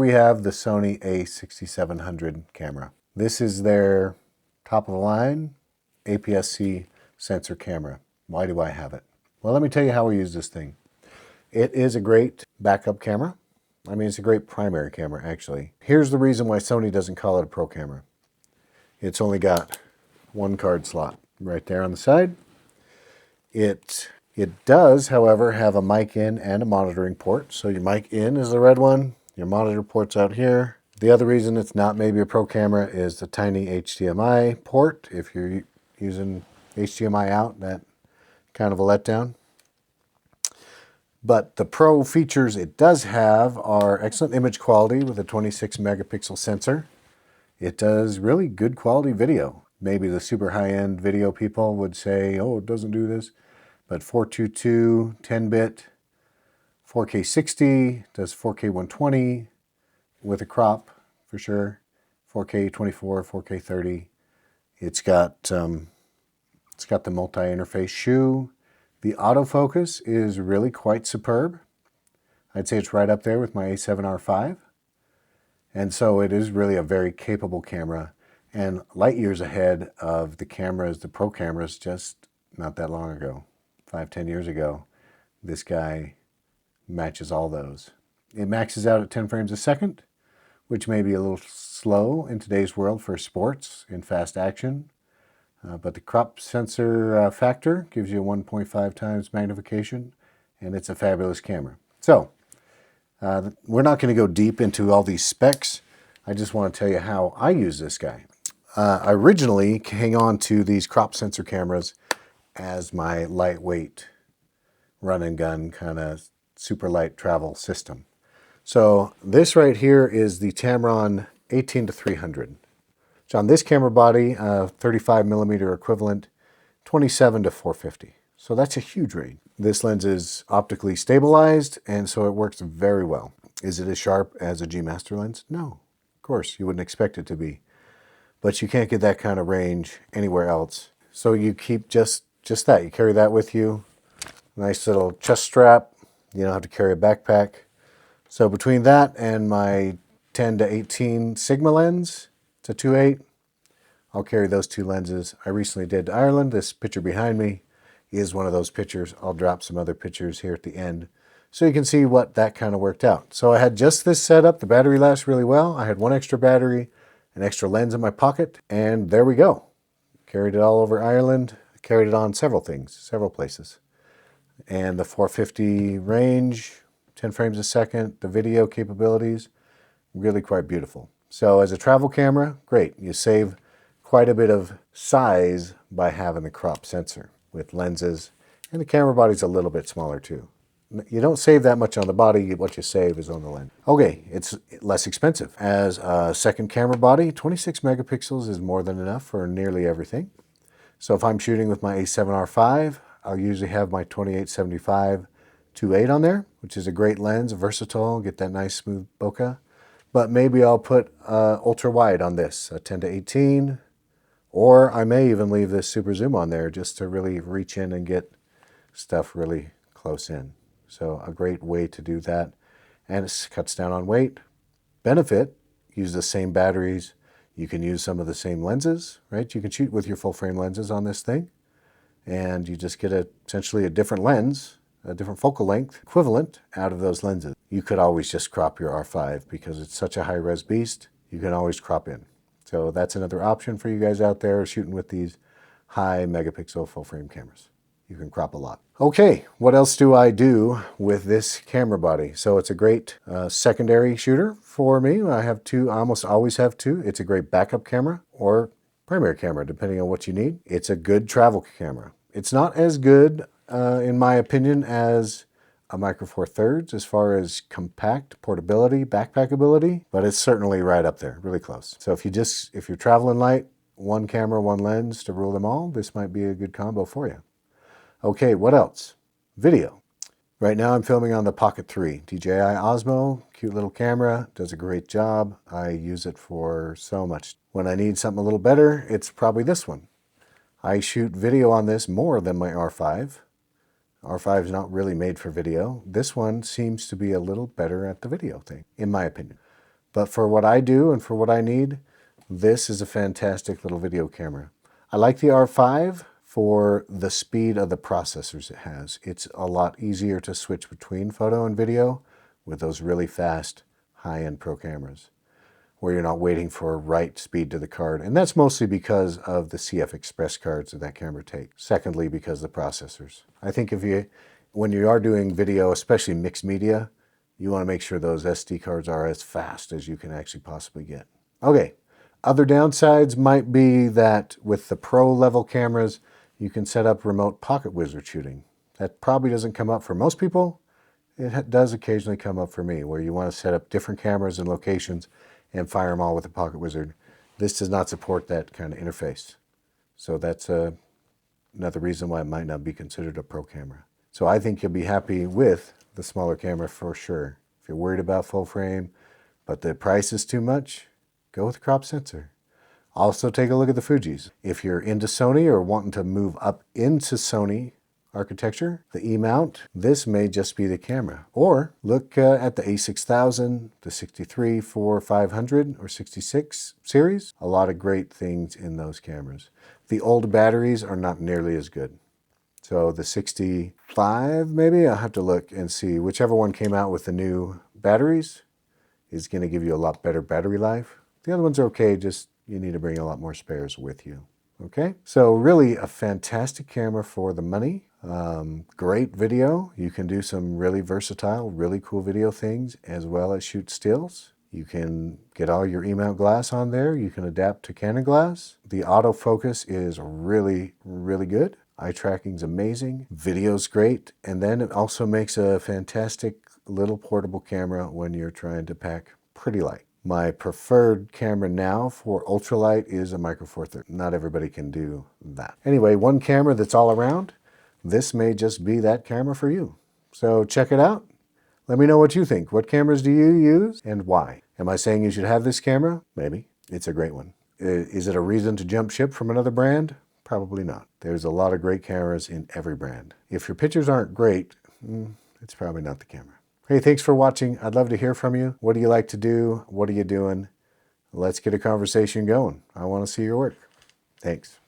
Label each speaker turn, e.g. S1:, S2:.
S1: we have the Sony a6700 camera. This is their top of the line APS-C sensor camera. Why do I have it? Well, let me tell you how we use this thing. It is a great backup camera. I mean, it's a great primary camera, actually. Here's the reason why Sony doesn't call it a pro camera. It's only got one card slot right there on the side. It does, however, have a mic in and a monitoring port. So your mic in is the red one, your monitor port's out here. The other reason it's not maybe a pro camera is the tiny HDMI port. If you're using HDMI out, that kind of a letdown. But the pro features it does have are excellent image quality with a 26 megapixel sensor. It does really good quality video. Maybe the super high-end video people would say, oh, it doesn't do this. But 422, 10-bit, 4K 60, does 4K 120 with a crop for sure. 4K 24, 4K 30. It's got the multi-interface shoe. The autofocus is really quite superb. I'd say it's right up there with my A7R5. And so it is really a very capable camera and light years ahead of the cameras, the pro cameras, just not that long ago. 5-10 years ago, this guy matches all those. It maxes out at 10 frames a second, which may be a little slow in today's world for sports and fast action. But the crop sensor factor gives you a 1.5 times magnification, and it's a fabulous camera. So, we're not going to go deep into all these specs. I just want to tell you how I use this guy. I originally hang on to these crop sensor cameras as my lightweight run and gun kind of super light travel system. So this right here is the Tamron 18-300. So on this camera body, 35 millimeter equivalent, 27 to 450. So that's a huge range. This lens is optically stabilized, and so it works very well. Is it as sharp as a G Master lens? No, of course, you wouldn't expect it to be. But you can't get that kind of range anywhere else. So you keep just that. You carry that with you. Nice little chest strap. You don't have to carry a backpack. So between that and my 10 to 18 Sigma lens, it's a 2.8. I'll carry those two lenses. I recently did Ireland. This picture behind me is one of those pictures. I'll drop some other pictures here at the end so you can see what that kind of worked out. So I had just this set up. The battery lasts really well. I had one extra battery, an extra lens in my pocket, and there we go. Carried it all over Ireland. Carried it on several things, several places. And the 450 range, 10 frames a second, the video capabilities, really quite beautiful. So as a travel camera, great. You save quite a bit of size by having the crop sensor with lenses, and the camera body's a little bit smaller too. You don't save that much on the body, what you save is on the lens. Okay, it's less expensive. As a second camera body, 26 megapixels is more than enough for nearly everything. So if I'm shooting with my A7R5, I'll usually have my 28-75 2.8 on there, which is a great lens, versatile, get that nice smooth bokeh. But maybe I'll put ultra wide on this, a 10 to 18, or I may even leave this super zoom on there just to really reach in and get stuff really close in. So a great way to do that. And it cuts down on weight. Benefit, use the same batteries. You can use some of the same lenses, right? You can shoot with your full frame lenses on this thing, and you just get essentially a different lens, a different focal length equivalent out of those lenses. You could always just crop your R5 because it's such a high-res beast. You can always crop in. So that's another option for you guys out there shooting with these high megapixel full frame cameras. You can crop a lot. Okay, what else do I do with this camera body? So it's a great secondary shooter for me. I have two, I almost always have two. It's a great backup camera or primary camera, depending on what you need. It's a good travel camera. It's not as good, in my opinion, as a Micro Four Thirds as far as compact portability, backpackability, but it's certainly right up there, really close. So if you're traveling light, one camera, one lens to rule them all, this might be a good combo for you. Okay, what else? Video. Right now I'm filming on the Pocket 3 DJI Osmo, cute little camera, does a great job. I use it for so much. When I need something a little better, it's probably this one. I shoot video on this more than my R5. R5 is not really made for video. This one seems to be a little better at the video thing, in my opinion. But for what I do and for what I need, this is a fantastic little video camera. I like the R5 for the speed of the processors it has. It's a lot easier to switch between photo and video with those really fast high-end pro cameras, where you're not waiting for write speed to the card. And that's mostly because of the CF Express cards that camera takes. Secondly, because of the processors. I think when you are doing video, especially mixed media, you want to make sure those SD cards are as fast as you can actually possibly get. Okay, other downsides might be that with the pro level cameras, you can set up remote pocket wizard shooting. That probably doesn't come up for most people. It does occasionally come up for me, where you want to set up different cameras and locations and fire them all with a pocket wizard. This does not support that kind of interface. So that's another reason why it might not be considered a pro camera. So I think you'll be happy with the smaller camera for sure. If you're worried about full frame, but the price is too much, go with crop sensor. Also take a look at the Fujis. If you're into Sony or wanting to move up into Sony architecture, the E-mount, this may just be the camera. Or look at the a6000, the 63, 4, 500, or 66 series. A lot of great things in those cameras. The old batteries are not nearly as good. So the 65, maybe, I'll have to look and see. Whichever one came out with the new batteries is going to give you a lot better battery life. The other ones are okay, just you need to bring a lot more spares with you. Okay, so really a fantastic camera for the money. Great video. You can do some really versatile, really cool video things as well as shoot stills. You can get all your E-mount glass on there. You can adapt to Canon glass. The autofocus is really, really good. Eye tracking's amazing. Video's great. And then it also makes a fantastic little portable camera when you're trying to pack pretty light. My preferred camera now for ultralight is a Micro Four Thirds. Not everybody can do that. Anyway, one camera that's all around. This may just be that camera for you. So check it out. Let me know what you think. What cameras do you use and why? Am I saying you should have this camera? Maybe. It's a great one. Is it a reason to jump ship from another brand? Probably not. There's a lot of great cameras in every brand. If your pictures aren't great, it's probably not the camera. Hey, thanks for watching. I'd love to hear from you. What do you like to do? What are you doing? Let's get a conversation going. I want to see your work. Thanks.